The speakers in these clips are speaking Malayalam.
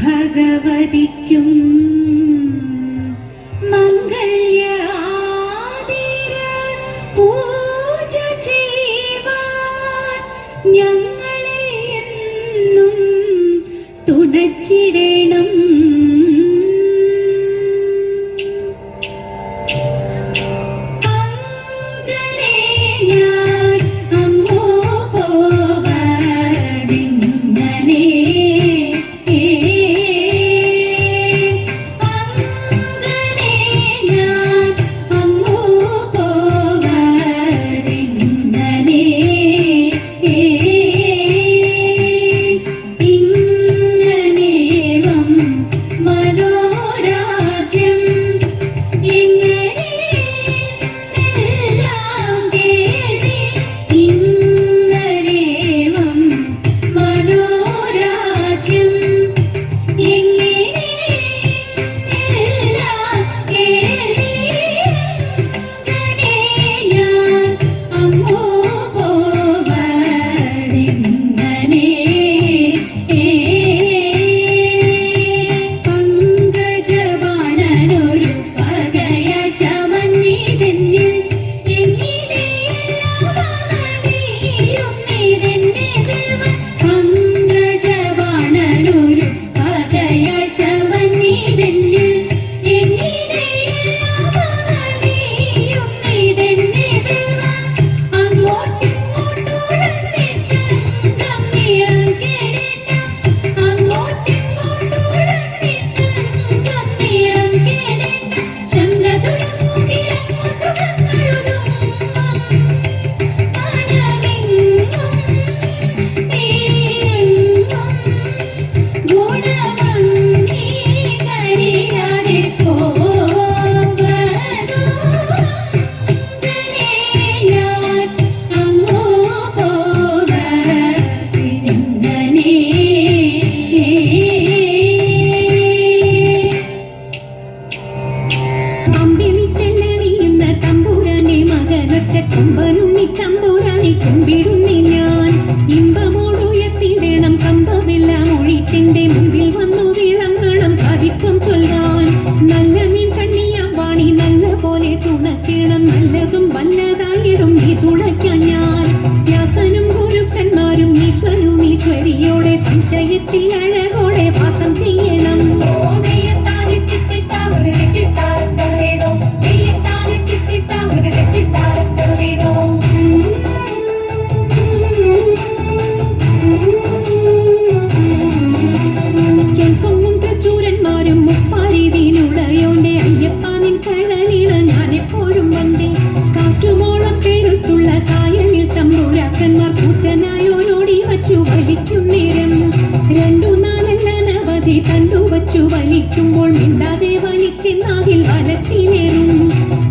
ഭഗവതിക്കും മംഗല്യ ആതിര പൂജ ചെയ്യുവാൻ ഞങ്ങളെ എന്നും തുണച്ചിടണം. സംശയത്തിലഴകോടെ വാസം ചെയ്യണം. ചെൽപ്പൊന്നും തച്ചൂരന്മാരും മുപ്പാരിതിനുടയോന്റെ അയ്യപ്പാനിൻ കഴലിട ഞാനെപ്പോഴും വന്നേ. കാറ്റുമോളം പേരുത്തുള്ള കായലിൽ തമ്പുരാക്കന്മാർ കൂറ്റനായോരോടി വച്ചു വലിക്കും നേരം രണ്ടു നാലനവധി കണ്ടുവച്ചു വലിക്കുമ്പോൾ മിണ്ടാതെ വലിച്ചെന്നാകിൽ വലച്ചിലേറും.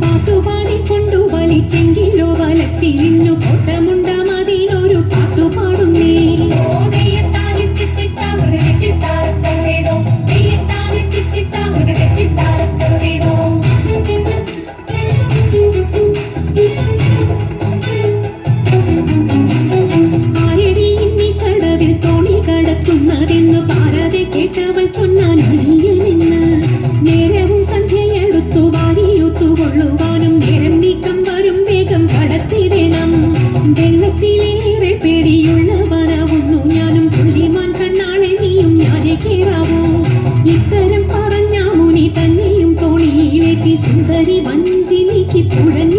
പാട്ടുപാടിക്കൊണ്ടു വലിച്ചെങ്കിലോ വലച്ചിലിന്നു കോട്ടമുണ്ടാമതിനൊരു പാട്ടുപാടുന്നേ. െന്ന് പാരാതെ കേട്ടവൾ ചൊന്നാൻ അണിയനെന്ന്. നേരവും സന്ധ്യയെടുത്തു വാരിയൂത്തുകൊള്ളുവാനും നേരം നീക്കം വരും വേഗം കടത്തിടണം. വെള്ളത്തിലേറെ പേടിയുള്ളവനാവുന്നു ഞാനും പുള്ളിമാൻ കണ്ണാളെ നീയും ഞാനെ കേറാവോ. ഇത്തരം പറഞ്ഞ മുനി തന്നെയും തോണിയിലേറ്റി സുന്ദരി വഞ്ചി നീക്കി പുഴഞ്ഞു